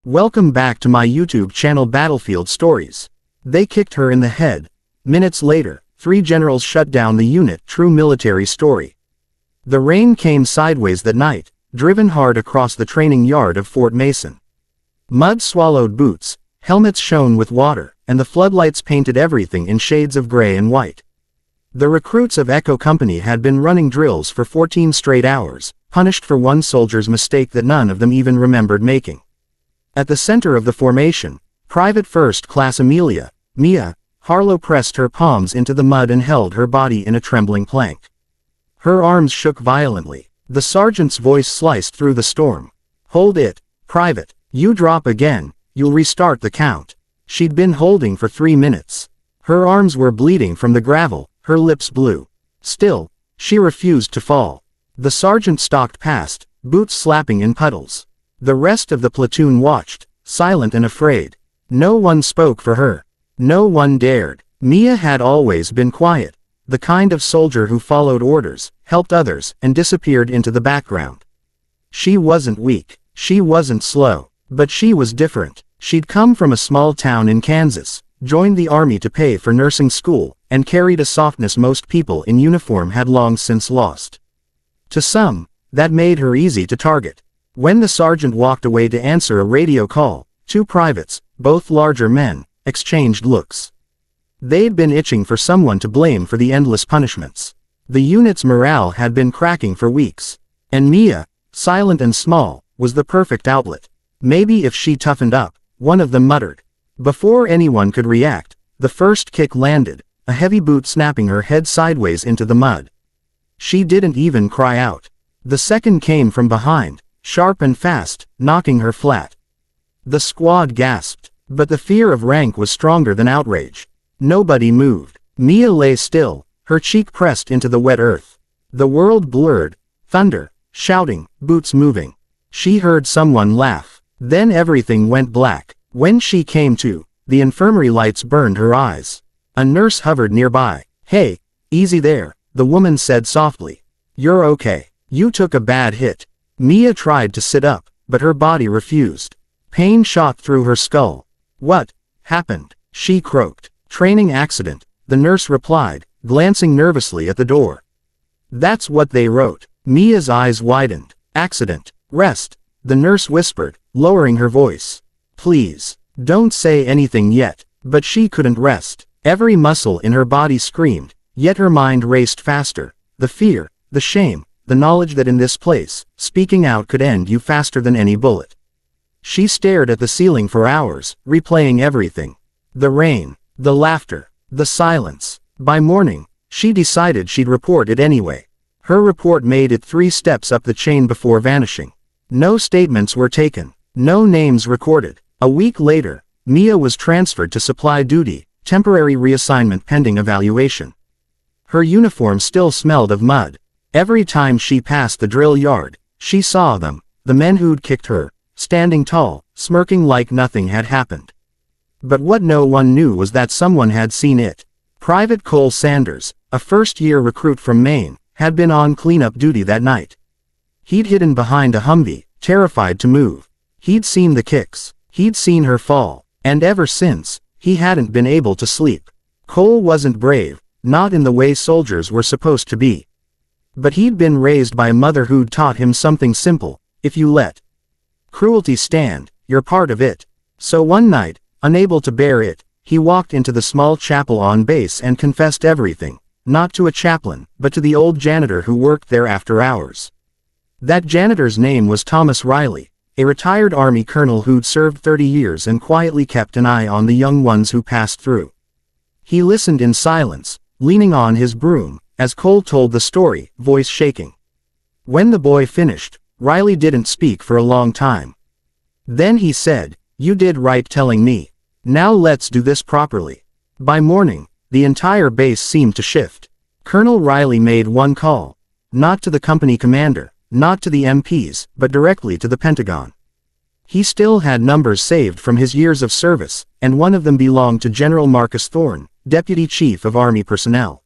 Welcome back to my YouTube channel Battlefield Stories. They kicked her in the head. Minutes later, 3 generals shut down the unit. True military story. The rain came sideways that night, driven hard across the training yard of Fort Mason. Mud swallowed boots, helmets shone with water, and the floodlights painted everything in shades of gray and white. The recruits of Echo Company had been running drills for 14 straight hours, punished for one soldier's mistake that none of them even remembered making. At the center of the formation, Private First Class Mia Harlow pressed her palms into the mud and held her body in a trembling plank. Her arms shook violently. The sergeant's voice sliced through the storm. "Hold it, Private. You drop again, you'll restart the count." She'd been holding for 3 minutes. Her arms were bleeding from the gravel, her lips blue. Still, she refused to fall. The sergeant stalked past, boots slapping in puddles. The rest of the platoon watched, silent and afraid. No one spoke for her. No one dared. Mia had always been quiet, the kind of soldier who followed orders, helped others, and disappeared into the background. She wasn't weak, she wasn't slow, but she was different. She'd come from a small town in Kansas, joined the army to pay for nursing school, and carried a softness most people in uniform had long since lost. To some, that made her easy to target. When the sergeant walked away to answer a radio call, 2 privates, both larger men, exchanged looks. They'd been itching for someone to blame for the endless punishments. The unit's morale had been cracking for weeks. And Mia, silent and small, was the perfect outlet. Maybe if she toughened up, one of them muttered. Before anyone could react, the first kick landed, a heavy boot snapping her head sideways into the mud. She didn't even cry out. The second came from behind, sharp and fast, knocking her flat. The squad gasped, but the fear of rank was stronger than outrage. Nobody moved. Mia lay still, her cheek pressed into the wet earth. The world blurred, thunder, shouting, boots moving. She heard someone laugh. Then everything went black. When she came to, the infirmary lights burned her eyes. A nurse hovered nearby. "Hey, easy there," the woman said softly. "You're okay. You took a bad hit." Mia tried to sit up, but her body refused. Pain shot through her skull. "What happened?" she croaked. "Training accident," the nurse replied, glancing nervously at the door. "That's what they wrote." Mia's eyes widened. "Accident. Rest," the nurse whispered, lowering her voice. "Please, don't say anything yet." But she couldn't rest. Every muscle in her body screamed, yet her mind raced faster. The fear, the shame, the knowledge that in this place, speaking out could end you faster than any bullet. She stared at the ceiling for hours, replaying everything. The rain, the laughter, the silence. By morning, she decided she'd report it anyway. Her report made it 3 steps up the chain before vanishing. No statements were taken, no names recorded. A week later, Mia was transferred to supply duty, temporary reassignment pending evaluation. Her uniform still smelled of mud. Every time she passed the drill yard, she saw them, the men who'd kicked her, standing tall, smirking like nothing had happened. But what no one knew was that someone had seen it. Private Cole Sanders, a first-year recruit from Maine, had been on cleanup duty that night. He'd hidden behind a Humvee, terrified to move. He'd seen the kicks. He'd seen her fall. And ever since, he hadn't been able to sleep. Cole wasn't brave, not in the way soldiers were supposed to be. But he'd been raised by a mother who'd taught him something simple: if you let cruelty stand, you're part of it. So one night, unable to bear it, he walked into the small chapel on base and confessed everything, not to a chaplain, but to the old janitor who worked there after hours. That janitor's name was Thomas Riley, a retired Army colonel who'd served 30 years and quietly kept an eye on the young ones who passed through. He listened in silence, leaning on his broom, as Cole told the story, voice shaking. When the boy finished, Riley didn't speak for a long time. Then he said, "You did right telling me. Now let's do this properly." By morning, the entire base seemed to shift. Colonel Riley made one call. Not to the company commander, not to the MPs, but directly to the Pentagon. He still had numbers saved from his years of service, and one of them belonged to General Marcus Thorne, Deputy Chief of Army Personnel.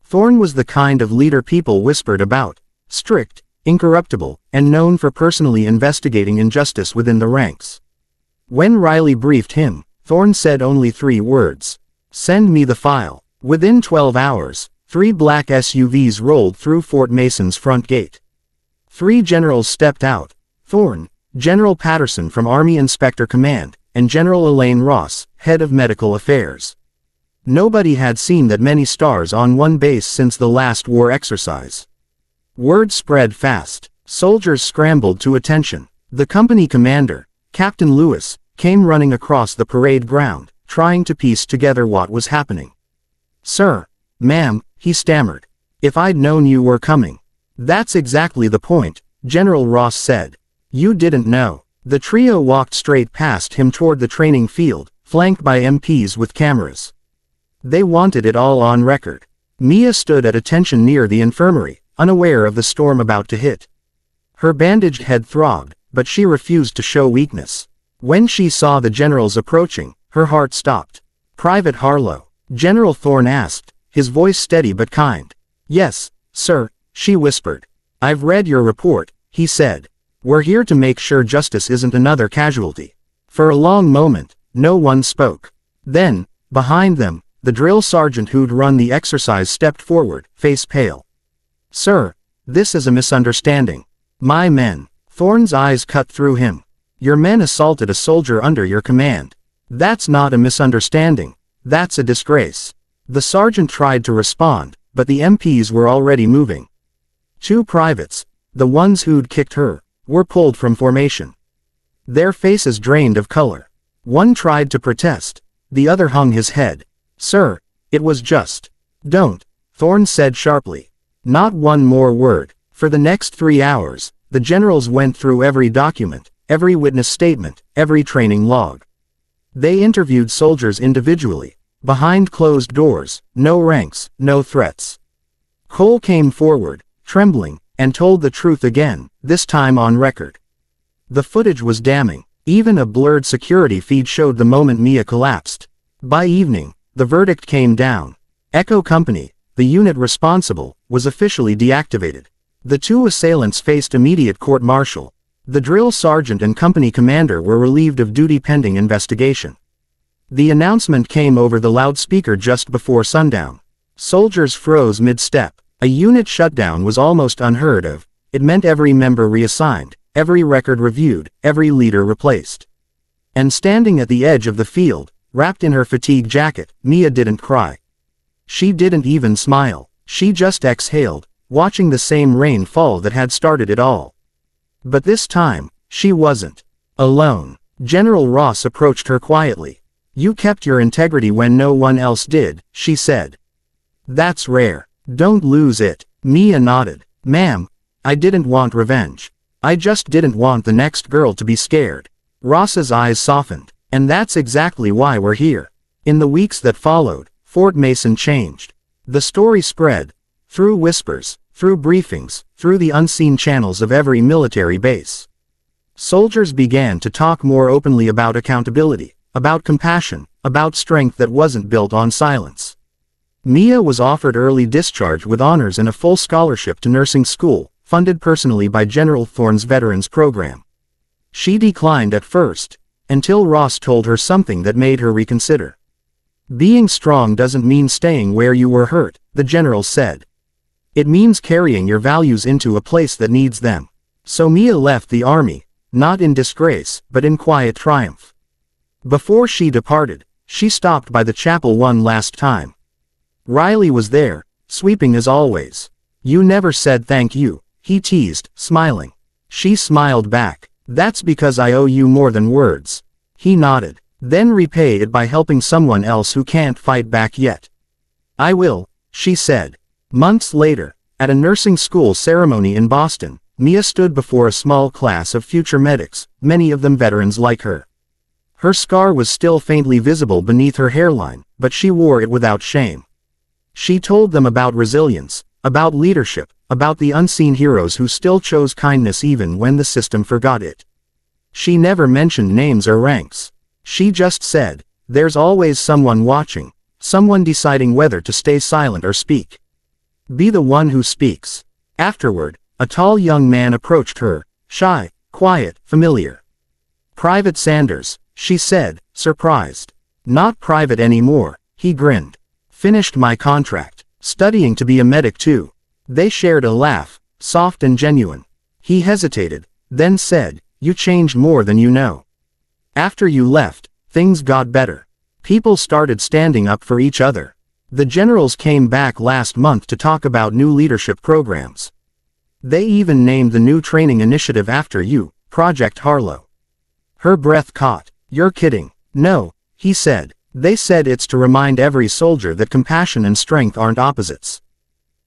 Thorne was the kind of leader people whispered about: strict, incorruptible, and known for personally investigating injustice within the ranks. When Riley briefed him, Thorne said only 3 words. Send me the file. Within 12 hours, 3 black SUVs rolled through Fort Mason's front gate. 3 generals stepped out: Thorne, General Patterson from Army Inspector Command, and General Elaine Ross, head of medical affairs. Nobody had seen that many stars on one base since the last war exercise. Word spread fast. Soldiers scrambled to attention. The company commander, Captain Lewis, came running across the parade ground, trying to piece together what was happening. Sir, ma'am, he stammered. If I'd known you were coming. That's exactly the point, General Ross said. You didn't know. The trio walked straight past him toward the training field, flanked by MPs with cameras. They wanted it all on record. Mia stood at attention near the infirmary, unaware of the storm about to hit. Her bandaged head throbbed, but she refused to show weakness. When she saw the generals approaching, her heart stopped. Private Harlow, General Thorne asked, his voice steady but kind. Yes, sir, she whispered. I've read your report, he said. We're here to make sure justice isn't another casualty. For a long moment, no one spoke. Then, behind them, the drill sergeant who'd run the exercise stepped forward, face pale. Sir, this is a misunderstanding. My men. Thorne's eyes cut through him. Your men assaulted a soldier under your command. That's not a misunderstanding. That's a disgrace. The sergeant tried to respond, but the MPs were already moving. 2 privates, the ones who'd kicked her, were pulled from formation. Their faces drained of color. One tried to protest. The other hung his head. Sir, it was just. Don't, Thorne said sharply. Not one more word. For the next 3 hours, the generals went through every document, every witness statement, every training log. They interviewed soldiers individually, behind closed doors, no ranks, no threats. Cole came forward, trembling, and told the truth again, this time on record. The footage was damning. Even a blurred security feed showed the moment Mia collapsed. By evening, the verdict came down. Echo Company, the unit responsible, was officially deactivated. The 2 assailants faced immediate court-martial. The drill sergeant and company commander were relieved of duty pending investigation. The announcement came over the loudspeaker just before sundown. Soldiers froze mid-step. A unit shutdown was almost unheard of. It meant every member reassigned, every record reviewed, every leader replaced. And standing at the edge of the field, wrapped in her fatigue jacket, Mia didn't cry. She didn't even smile. She just exhaled, watching the same rain fall that had started it all. But this time, she wasn't alone. General Ross approached her quietly. You kept your integrity when no one else did, she said. That's rare. Don't lose it. Mia nodded. Ma'am, I didn't want revenge. I just didn't want the next girl to be scared. Ross's eyes softened. And that's exactly why we're here. In the weeks that followed, Fort Mason changed. The story spread. Through whispers, through briefings, through the unseen channels of every military base. Soldiers began to talk more openly about accountability, about compassion, about strength that wasn't built on silence. Mia was offered early discharge with honors and a full scholarship to nursing school, funded personally by General Thorne's Veterans Program. She declined at first, until Ross told her something that made her reconsider. Being strong doesn't mean staying where you were hurt, the general said. It means carrying your values into a place that needs them. So Mia left the army, not in disgrace, but in quiet triumph. Before she departed, she stopped by the chapel one last time. Riley was there, sweeping as always. You never said thank you, he teased, smiling. She smiled back. That's because I owe you more than words. He nodded. Then repay it by helping someone else who can't fight back yet. I will, she said. Months later, at a nursing school ceremony in Boston, Mia stood before a small class of future medics, many of them veterans like her. Her scar was still faintly visible beneath her hairline, but she wore it without shame. She told them about resilience, about leadership, about the unseen heroes who still chose kindness even when the system forgot it. She never mentioned names or ranks. She just said, there's always someone watching, someone deciding whether to stay silent or speak. Be the one who speaks. Afterward, a tall young man approached her, shy, quiet, familiar. Private Sanders, she said, surprised. Not private anymore, he grinned. Finished my contract. Studying to be a medic too. They shared a laugh, soft and genuine. He hesitated, then said, you changed more than you know. After you left, things got better. People started standing up for each other. The generals came back last month to talk about new leadership programs. They even named the new training initiative after you, Project Harlow. Her breath caught. You're kidding. No, he said. They said it's to remind every soldier that compassion and strength aren't opposites.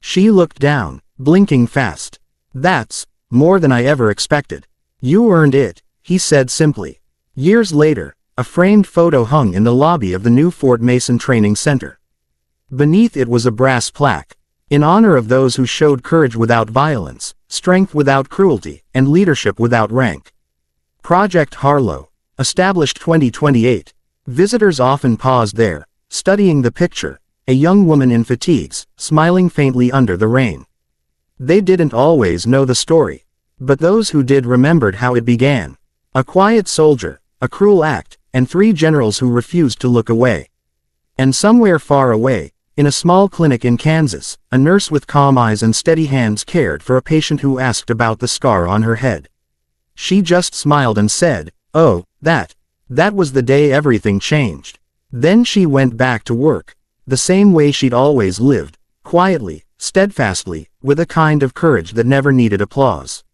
She looked down, blinking fast. That's more than I ever expected. You earned it, he said simply. Years later, a framed photo hung in the lobby of the new Fort Mason Training Center. Beneath it was a brass plaque, in honor of those who showed courage without violence, strength without cruelty, and leadership without rank. Project Harlow, established 2028. Visitors often paused there, studying the picture, a young woman in fatigues, smiling faintly under the rain. They didn't always know the story, but those who did remembered how it began. A quiet soldier, a cruel act, and 3 generals who refused to look away. And somewhere far away, in a small clinic in Kansas, a nurse with calm eyes and steady hands cared for a patient who asked about the scar on her head. She just smiled and said, "Oh, that was the day everything changed." Then she went back to work, the same way she'd always lived, quietly, steadfastly, with a kind of courage that never needed applause.